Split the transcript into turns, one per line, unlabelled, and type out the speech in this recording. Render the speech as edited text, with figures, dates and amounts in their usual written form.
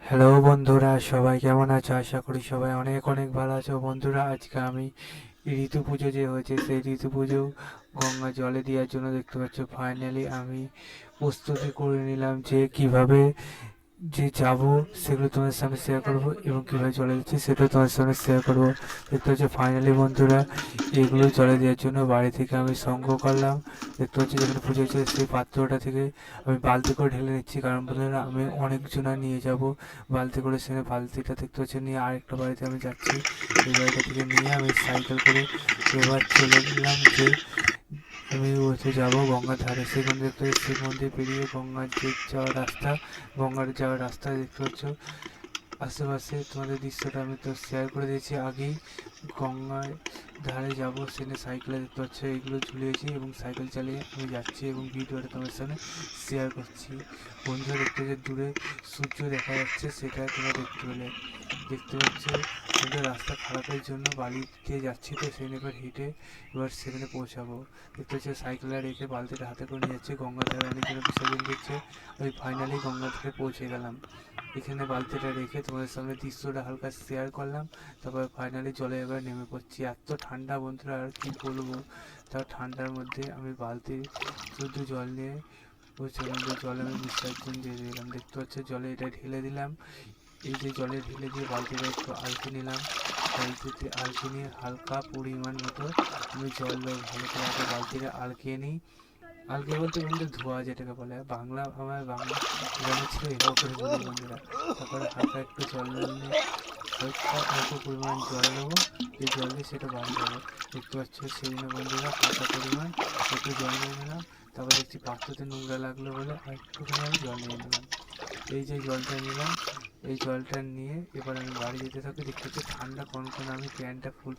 Hello বন্ধুরা, সবাই কেমন আছো? আশা করি সবাই অনেক অনেক ভালো আছো। বন্ধুরা, আজকে আমি ঋতু পুজো যে হয়েছে সেই ঋতু পুজো গঙ্গা জলে দেওয়ার জন্য দেখতে পাচ্ছ ফাইনালি আমি প্রস্তুতি করে নিলাম যে কিভাবে যে যাব সেগুলো তোমার সামনে শেয়ার করব এবং কীভাবে জলে দিচ্ছি সেটাও তোমার সামনে শেয়ার করব। দেখতে পাচ্ছ ফাইনালি বন্ধুরা এগুলো জলে দেওয়ার জন্য বাড়ি থেকে আমি সংগ্রহ করলাম। দেখতে পাচ্ছি যেখানে পুজো হচ্ছে সেই পাত্রটা থেকে আমি বালতি করে ঢেলে নিচ্ছি, কারণ বন্ধুরা আমি অনেকজনা নিয়ে যাব বালতি করে। সেখানে বালতিটা দেখতে পাচ্ছি নিয়ে আরেকটা বাড়িতে আমি যাচ্ছি। এই বাড়িটা থেকে নিয়ে আমি সাইকেল করে এবার চলে গেলাম যে আমি হচ্ছে যাবো গঙ্গার ধারে। সেখানে দেখতে পাচ্ছি শিব মন্দির পেরিয়ে গঙ্গার যে যাওয়ার রাস্তা, গঙ্গার যাওয়ার রাস্তা দেখতে পাচ্ছ আশেপাশে তোমাদের দৃশ্যটা আমি তো শেয়ার করে দিয়েছি আগেই। গঙ্গার ধারে যাব, সেখানে সাইকেলে দেখতে পাচ্ছ এগুলো ঝুলিয়েছি এবং সাইকেল চালিয়ে আমি যাচ্ছি এবং ভিডিওটা তোমার সামনে শেয়ার করছি। বন্ধুরা দেখতে যে দূরে সূর্য দেখা যাচ্ছে সেটা তোমরা দেখতে পেলে। দেখতে পাচ্ছ কিন্তু রাস্তা খারাপের জন্য বালি দিয়ে যাচ্ছি, তো সেখানে এবার হেঁটে এবার সেখানে পৌঁছাবো। দেখতে পাচ্ছি সাইকেলে রেখে বালতিটা হাতে করে নিয়ে যাচ্ছে গঙ্গার ধারে, অনেকজন বিসর্জন দিচ্ছে। আমি ফাইনালি গঙ্গার ধারে পৌঁছে গেলাম। এখানে বালতিটা রেখে তোমাদের সামনে দৃশ্যটা হালকা শেয়ার করলাম। তারপর ফাইনালি জলে এবার নেমে পড়ছি। এত ঠান্ডা বন্ধুরা আর কি বলবো। তার ঠান্ডার মধ্যে আমি বালতি শুধু জল নিয়ে ওই সেখানে জলে আমি বিসর্জন দিয়ে দিলাম। দেখতে পাচ্ছি জলে এটা ঢেলে দিলাম। এই যে জলে ঢেলে দিয়ে বালতিটা একটু আলতি নিলাম। বালতিতে আলতি নিয়ে হালকা পরিমাণ মতো আমি জল ভালো করে আগে বালতিটা আলকিয়ে নিই। আলগে বলতে বন্ধু ধোয়া যেটাকে বলে, বাংলা আমার বাংলা জানা ছিল এভাবে করে বলি বন্ধুরা। তারপরে হালকা একটু জল নিয়ে হালকা অল্প পরিমাণ জল নেবো, যে জল দিয়ে সেটা বার করবো। দেখতে পাচ্ছ সেই জন্য বন্ধুরা হালকা পরিমাণ একটু জল নিয়ে নিলাম। তারপর দেখছি পাত্রতে নোংরা লাগলো বলে আর একটুখানি আমি জল নিয়ে নিলাম। এই যে জলটা নিলাম, এই জলটা নিয়ে এবার আমি বাড়ি যেতে থাকি। দেখতে পাচ্ছি ঠান্ডা কনকনে, আমি প্যান্টটা ফুল